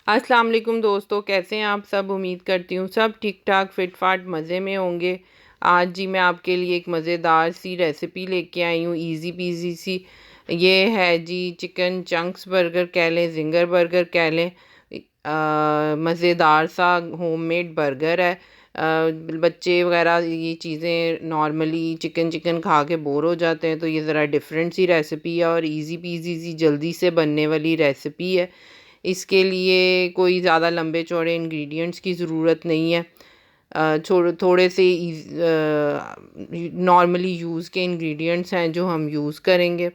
अस्सलाम वालेकुम दोस्तों, कैसे हैं आप सब। उम्मीद करती हूँ सब ठीक ठाक फिट फाट मज़े में होंगे। आज जी मैं आपके लिए एक मज़ेदार सी रेसिपी लेके आई हूँ, इजी पीजी सी। ये है जी चिकन चंक्स बर्गर कह लें, जिंगर बर्गर कह लें। मज़ेदार सा होममेड बर्गर है। बच्चे वगैरह ये चीज़ें नॉर्मली चिकन चिकन खा के बोर हो जाते हैं, तो ये ज़रा डिफरेंट सी रेसिपी है और इजी पीजी सी जल्दी से बनने वाली रेसिपी है। इसके लिए कोई ज़्यादा लंबे चौड़े इंग्रेडिएंट्स की ज़रूरत नहीं है। थोड़े से नॉर्मली यूज़ के इंग्रेडिएंट्स हैं जो हम यूज़ करेंगे।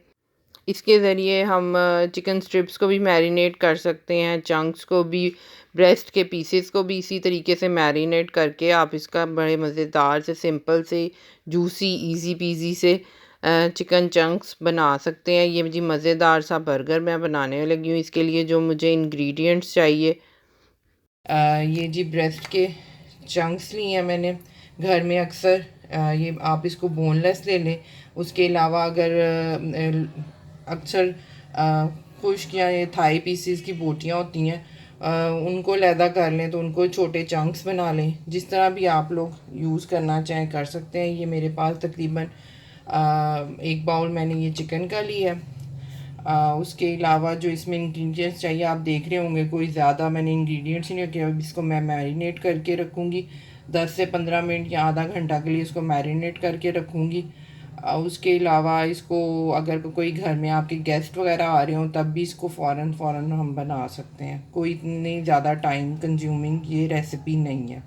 इसके ज़रिए हम चिकन स्ट्रिप्स को भी मैरिनेट कर सकते हैं, चंक्स को भी, ब्रेस्ट के पीसेस को भी इसी तरीके से मैरिनेट करके आप इसका बड़े मज़ेदार से सिंपल से जूसी इजी पीजी से चिकन चंक्स बना सकते हैं। ये जी मज़ेदार सा बर्गर मैं बनाने लगी हूँ। इसके लिए जो मुझे इंग्रेडिएंट्स चाहिए, ये जी ब्रेस्ट के चंक्स लिए हैं मैंने। घर में अक्सर ये आप इसको बोनलेस ले लें। उसके अलावा अगर अक्सर खुश्क या ये थाई पीसीस की बोटियाँ होती हैं, उनको लैदा कर लें, तो उनको छोटे चंक्स बना लें। जिस तरह भी आप लोग यूज़ करना चाहें कर सकते हैं। ये मेरे पास तकरीबन एक बाउल मैंने ये चिकन का लिया है। उसके अलावा जो इसमें इंग्रेडिएंट्स चाहिए आप देख रहे होंगे, कोई ज़्यादा मैंने इंग्रेडिएंट्स नहीं रखे। अब इसको मैं मैरिनेट करके रखूँगी 10 से 15 मिनट या आधा घंटा के लिए इसको मैरिनेट करके रखूँगी। उसके अलावा इसको अगर कोई घर में आपके गेस्ट वगैरह आ रहे हों तब भी इसको फ़ौरन हम बना सकते हैं। कोई इतनी ज़्यादा टाइम कंज्यूमिंग ये रेसिपी नहीं है,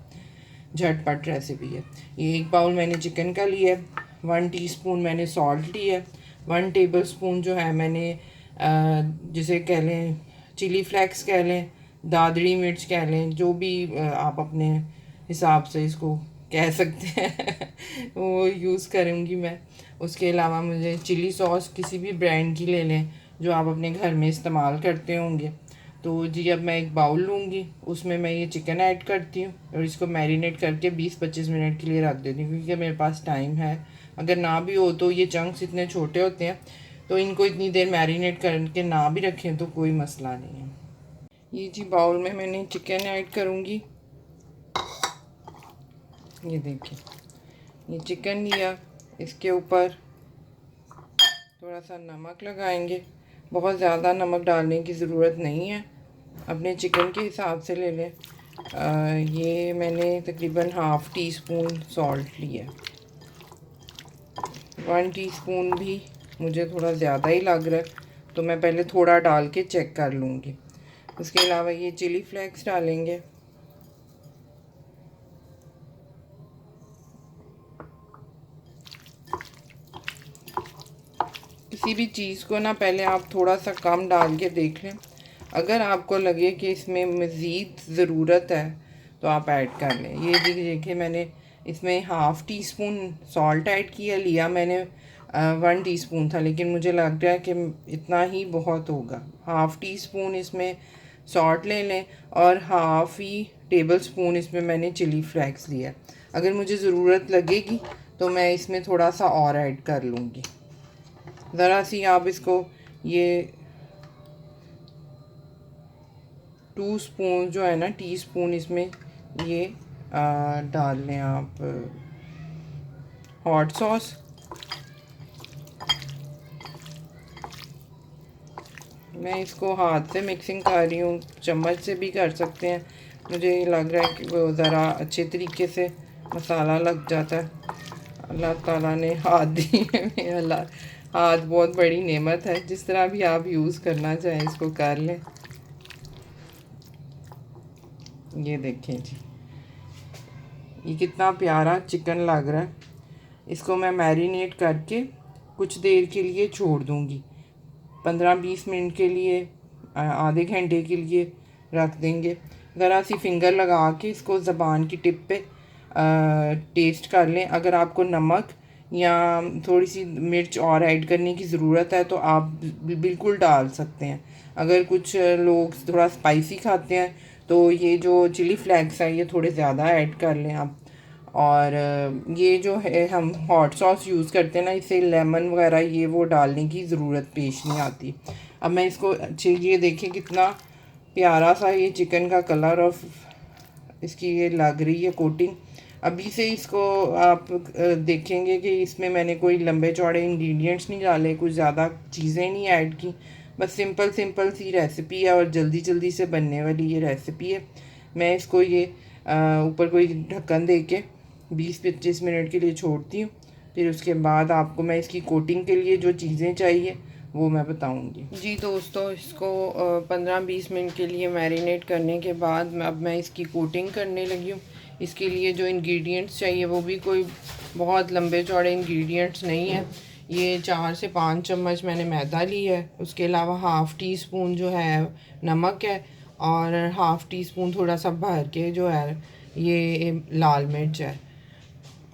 झटपट रेसिपी है। ये एक बाउल मैंने चिकन का लिया है। 1 टीस्पून मैंने सॉल्ट लिया है। 1 टेबलस्पून जो है मैंने जिसे कह लें चिली फ्लेक्स कह लें, दादड़ी मिर्च कह लें, जो भी आप अपने हिसाब से इसको कह सकते हैं वो यूज़ करूँगी मैं। उसके अलावा मुझे चिली सॉस किसी भी ब्रांड की ले लें जो आप अपने घर में इस्तेमाल करते होंगे। तो जी अब मैं एक बाउल लूँगी, उसमें मैं ये चिकन ऐड करती हूँ और इसको मैरिनेट करके 20-25 मिनट के लिए रख देती हूँ, क्योंकि मेरे पास टाइम है। अगर ना भी हो तो ये चंक्स इतने छोटे होते हैं तो इनको इतनी देर मैरिनेट करके ना भी रखें तो कोई मसला नहीं है। ये जी बाउल में मैंने चिकन ऐड करूँगी। ये देखिए, ये चिकन लिया, इसके ऊपर थोड़ा सा नमक लगाएंगे। बहुत ज़्यादा नमक डालने की ज़रूरत नहीं है, अपने चिकन के हिसाब से ले लें। ये मैंने तकरीबन ½ टीस्पून सॉल्ट लिया। 1 टीस्पून भी मुझे थोड़ा ज़्यादा ही लग रहा है, तो मैं पहले थोड़ा डाल के चेक कर लूँगी। उसके अलावा ये चिली फ्लेक्स डालेंगे। किसी भी चीज़ को ना पहले आप थोड़ा सा कम डाल के देख लें। अगर आपको लगे कि इसमें मज़ीद ज़रूरत है तो आप ऐड कर लें। ये देखिए मैंने इसमें ½ टीस्पून सॉल्ट ऐड किया, लिया मैंने 1 टीस्पून था, लेकिन मुझे लग रहा है कि इतना ही बहुत होगा। ½ टीस्पून इसमें सॉल्ट ले लें और ½ ही टेबल स्पून इसमें मैंने चिली फ्लेक्स लिया। अगर मुझे ज़रूरत लगेगी तो मैं इसमें थोड़ा सा और ऐड कर लूँगी। ज़रा सी आप इसको ये 2 स्पून जो है ना, टीस्पून इसमें ये डाल लें आप हॉट सॉस। मैं इसको हाथ से मिक्सिंग कर रही हूँ, चम्मच से भी कर सकते हैं। मुझे लग रहा है कि वो ज़रा अच्छे तरीके से मसाला लग जाता है। अल्लाह ताला ने हाथ दिए अल्लाह, हाथ बहुत बड़ी नेमत है। जिस तरह भी आप यूज़ करना चाहें इसको कर लें। ये देखें जी, ये कितना प्यारा चिकन लग रहा है। इसको मैं मैरिनेट करके कुछ देर के लिए छोड़ दूँगी, 15-20 मिनट के लिए, आधे घंटे के लिए रख देंगे। ज़रा सी फिंगर लगा के इसको ज़बान की टिप पे टेस्ट कर लें। अगर आपको नमक या थोड़ी सी मिर्च और ऐड करने की ज़रूरत है तो आप बिल्कुल डाल सकते हैं। अगर कुछ लोग थोड़ा स्पाइसी खाते हैं तो ये जो चिली फ्लेक्स है ये थोड़े ज़्यादा ऐड कर लें आप। और ये जो है हम हॉट सॉस यूज़ करते हैं ना, इसे लेमन वगैरह ये वो डालने की ज़रूरत पेश नहीं आती। अब मैं इसको अच्छे, ये देखें कितना प्यारा सा ये चिकन का कलर और इसकी ये लग रही है कोटिंग। अभी से इसको आप देखेंगे कि इसमें मैंने कोई लंबे चौड़े इंग्रेडिएंट्स नहीं डाले, कुछ ज़्यादा चीज़ें नहीं ऐड की, बस सिंपल सिंपल सी रेसिपी है और जल्दी जल्दी से बनने वाली ये रेसिपी है। मैं इसको ये ऊपर कोई ढक्कन दे के 20-25 मिनट के लिए छोड़ती हूँ। फिर उसके बाद आपको मैं इसकी कोटिंग के लिए जो चीज़ें चाहिए वो मैं बताऊंगी। जी दोस्तों, इसको 15-20 मिनट के लिए मैरिनेट करने के बाद अब मैं इसकी कोटिंग करने लगी हूँ। इसके लिए जो इंग्रेडिएंट्स चाहिए वो भी कोई बहुत लंबे चौड़े इंग्रेडिएंट्स नहीं है। ये 4 से 5 चम्मच मैंने मैदा लिया है, उसके अलावा हाफ़ टी स्पून जो है नमक है, और हाफ़ टी स्पून थोड़ा सा भर के जो है ये लाल मिर्च है।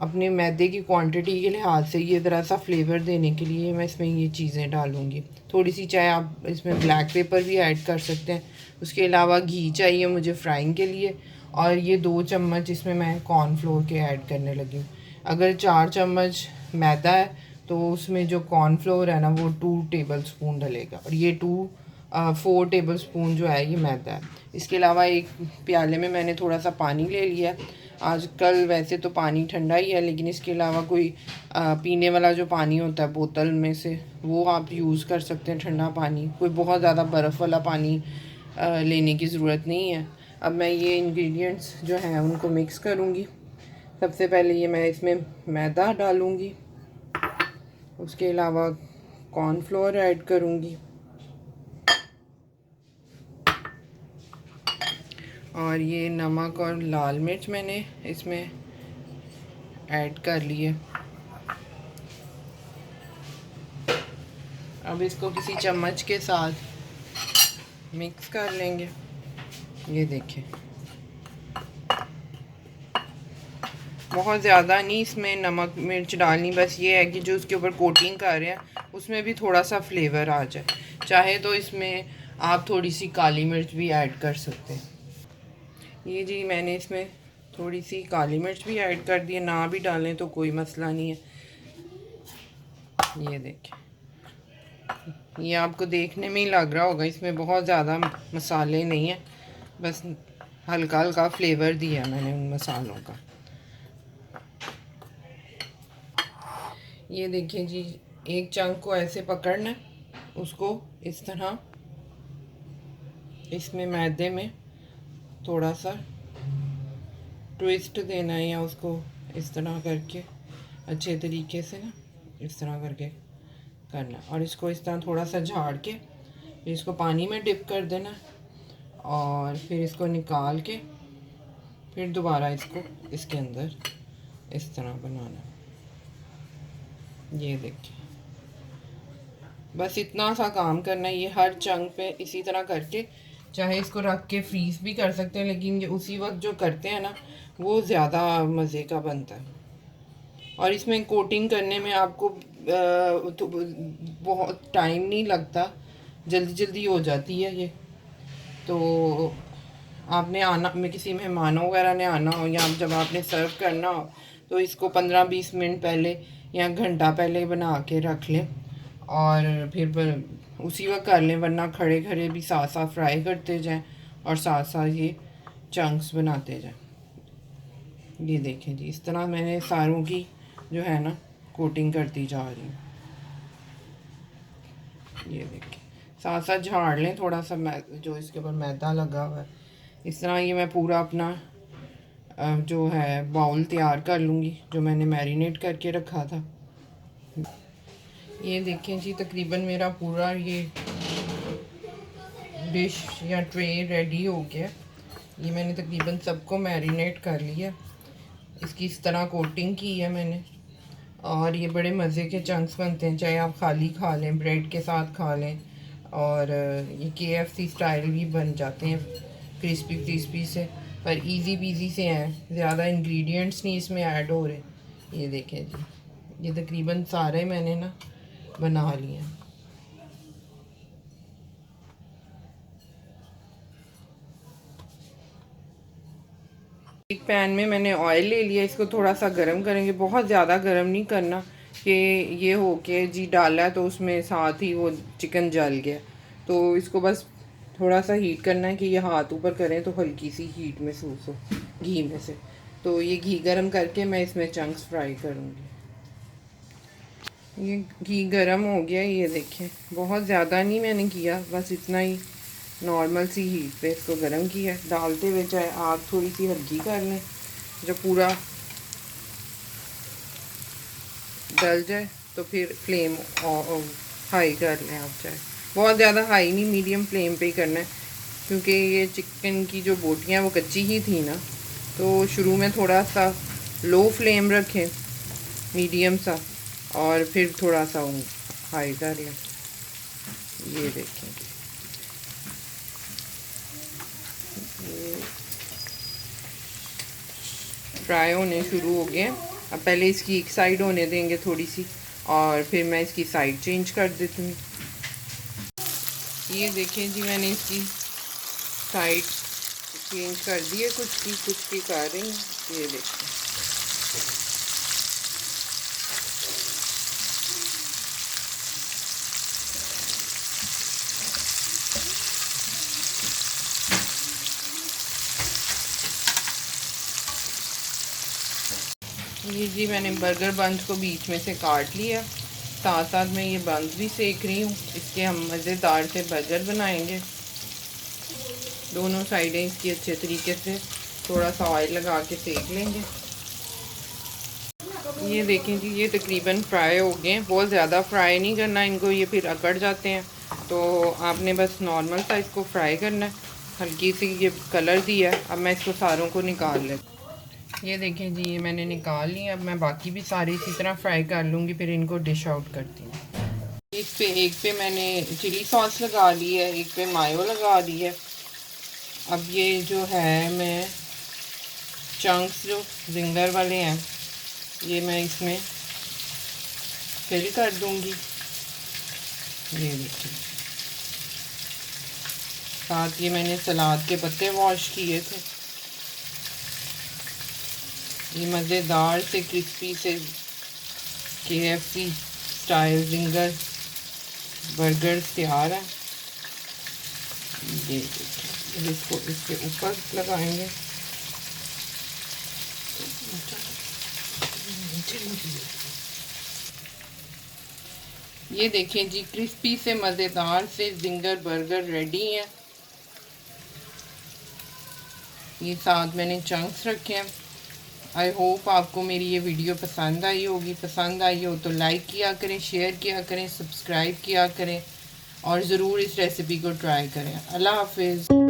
अपने मैदे की क्वांटिटी के लिहाज से ये ज़रा सा फ्लेवर देने के लिए मैं इसमें ये चीज़ें डालूँगी। थोड़ी सी चाहे आप इसमें ब्लैक पेपर भी ऐड कर सकते हैं। उसके अलावा घी चाहिए मुझे फ्राइंग के लिए, और ये 2 चम्मच इसमें मैं कॉर्नफ्लोर के ऐड करने लगी हूँ। अगर 4 चम्मच मैदा है तो उसमें जो कॉर्नफ्लोर है ना वो 2 टेबल स्पून डलेगा, और ये 4 टेबल स्पून जो है ये मैदा है। इसके अलावा एक प्याले में मैंने थोड़ा सा पानी ले लिया है। आजकल वैसे तो पानी ठंडा ही है, लेकिन इसके अलावा कोई पीने वाला जो पानी होता है बोतल में से वो आप यूज़ कर सकते हैं, ठंडा पानी। कोई बहुत ज़्यादा बर्फ़ वाला पानी लेने की ज़रूरत नहीं है। अब मैं ये इंग्रेडिएंट्स जो हैं उनको मिक्स करूँगी। सबसे पहले ये मैं इसमें मैदा डालूँगी, उसके अलावा कॉर्नफ्लोर ऐड करूँगी, और ये नमक और लाल मिर्च मैंने इसमें ऐड कर लिए। अब इसको किसी चम्मच के साथ मिक्स कर लेंगे। ये देखिए, बहुत ज़्यादा नहीं इसमें नमक मिर्च डालनी, बस ये है कि जो उसके ऊपर कोटिंग कर रहे हैं उसमें भी थोड़ा सा फ्लेवर आ जाए। चाहे तो इसमें आप थोड़ी सी काली मिर्च भी ऐड कर सकते हैं। ये जी मैंने इसमें थोड़ी सी काली मिर्च भी ऐड कर दी है, ना भी डालें तो कोई मसला नहीं है। ये देखिए, ये आपको देखने में ही लग रहा होगा इसमें बहुत ज़्यादा मसाले नहीं है, बस हल्का हल्का फ्लेवर दिया मैंने उन मसालों का। ये देखिए जी, एक चंक को ऐसे पकड़ना है, उसको इस तरह इसमें मैदे में थोड़ा सा ट्विस्ट देना है, या उसको इस तरह करके अच्छे तरीके से ना इस तरह करके करना, और इसको इस तरह थोड़ा सा झाड़ के इसको पानी में डिप कर देना, और फिर इसको निकाल के फिर दोबारा इसको इसके अंदर इस तरह बनाना। ये देखिए, बस इतना सा काम करना है। ये हर चंक पे इसी तरह करके, चाहे इसको रख के फ्रीज़ भी कर सकते हैं, लेकिन ये उसी वक्त जो करते हैं ना वो ज़्यादा मज़े का बनता है। और इसमें कोटिंग करने में आपको तो बहुत टाइम नहीं लगता, जल्दी जल्दी हो जाती है ये। तो आपने आना में किसी मेहमानों वगैरह ने आना हो, या जब आपने सर्व करना हो तो इसको 15-20 मिनट पहले या घंटा पहले बना के रख लें, और फिर उसी वक्त कर लें, वरना खड़े खड़े भी साथ साथ फ्राई करते जाएं और साथ साथ ये चंक्स बनाते जाएं। ये देखें जी, इस तरह मैंने सारों की जो है ना कोटिंग करती जा रही हूँ। ये देखिए, साथ साथ झाड़ लें थोड़ा सा जो इसके ऊपर मैदा लगा हुआ है। इस तरह ये मैं पूरा अपना जो है बाउल तैयार कर लूँगी जो मैंने मैरिनेट करके रखा था। ये देखें जी, तकरीबन मेरा पूरा ये डिश या ट्रे रेडी हो गया। ये मैंने तकरीबन सबको मैरिनेट कर लिया, इसकी इस तरह कोटिंग की है मैंने, और ये बड़े मज़े के चंक्स बनते हैं। चाहे आप खाली खा लें, ब्रेड के साथ खा लें, और ये KFC स्टाइल भी बन जाते हैं क्रिस्पी क्रिस्पी से, पर इजी पीजी से हैं, ज़्यादा इंग्रेडिएंट्स नहीं इसमें ऐड हो रहे। ये देखें जी, ये तकरीबन सारे मैंने ना बना लिए। एक पैन में मैंने ऑयल ले लिया, इसको थोड़ा सा गरम करेंगे, बहुत ज़्यादा गरम नहीं करना कि ये हो के जी डाला है तो उसमें साथ ही वो चिकन जल गया। तो इसको बस थोड़ा सा हीट करना है कि ये हाथ ऊपर करें तो हल्की सी हीट महसूस हो घी में से। तो ये घी गरम करके मैं इसमें चंक्स फ्राई करूँगी। ये घी गरम हो गया, ये देखें, बहुत ज़्यादा नहीं मैंने किया, बस इतना ही नॉर्मल सी हीट पे इसको गरम किया। डालते हुए चाहे आग थोड़ी सी हल्की कर लें, जब पूरा गल जाए तो फिर फ्लेम हाई कर लें आप। चाहे बहुत ज़्यादा हाई नहीं, मीडियम फ्लेम पे ही करना है, क्योंकि ये चिकन की जो बोटियाँ वो कच्ची ही थी ना, तो शुरू में थोड़ा सा लो फ्लेम रखें, मीडियम सा, और फिर थोड़ा सा हाई कर लें। ये देखें, ये फ्राई होने शुरू हो गए। अब पहले इसकी एक साइड होने देंगे थोड़ी सी, और फिर मैं इसकी साइड चेंज कर देती हूँ। ये देखें जी, मैंने इसकी साइड चेंज कर दी है, कुछ की कर रही हूँ। ये देखें, ये जी मैंने बर्गर बंस को बीच में से काट लिया, साथ साथ में ये बंस भी सेक रही हूँ। इसके हम मज़ेदार से बर्गर बनाएंगे। दोनों साइडें इसकी अच्छे तरीके से थोड़ा सा ऑयल लगा के सेक लेंगे। ये देखें जी, ये तकरीबन फ्राई हो गए। बहुत ज़्यादा फ्राई नहीं करना इनको, ये फिर अकड़ जाते हैं। तो आपने बस नॉर्मल सा इसको फ्राई करना है। हल्की सी ये कलर दिया है। अब मैं इसको सारों को निकाल लेती। ये देखें जी, ये मैंने निकाल लिया। अब मैं बाकी भी सारे इसी तरह फ्राई कर लूँगी, फिर इनको डिश आउट करती हूँ। एक पे मैंने चिली सॉस लगा ली है, एक पे मायो लगा ली है। अब ये जो है, मैं चंक्स जो जिंगर वाले हैं, ये मैं इसमें फिल कर दूँगी। ये देखिए, साथ ये मैंने सलाद के पत्ते वॉश किए थे। ये मज़ेदार से क्रिस्पी से KFC स्टाइल जिंगर बर्गर तैयार है। ये देखिए, इसको इसके ऊपर लगाएंगे। ये देखें जी, क्रिस्पी से मज़ेदार से जिंगर बर्गर रेडी है। ये साथ मैंने चंक्स रखे हैं। आई होप आपको मेरी ये वीडियो पसंद आई होगी। पसंद आई हो तो लाइक किया करें, शेयर किया करें, सब्सक्राइब किया करें, और ज़रूर इस रेसिपी को ट्राई करें। अल्लाह हाफिज़।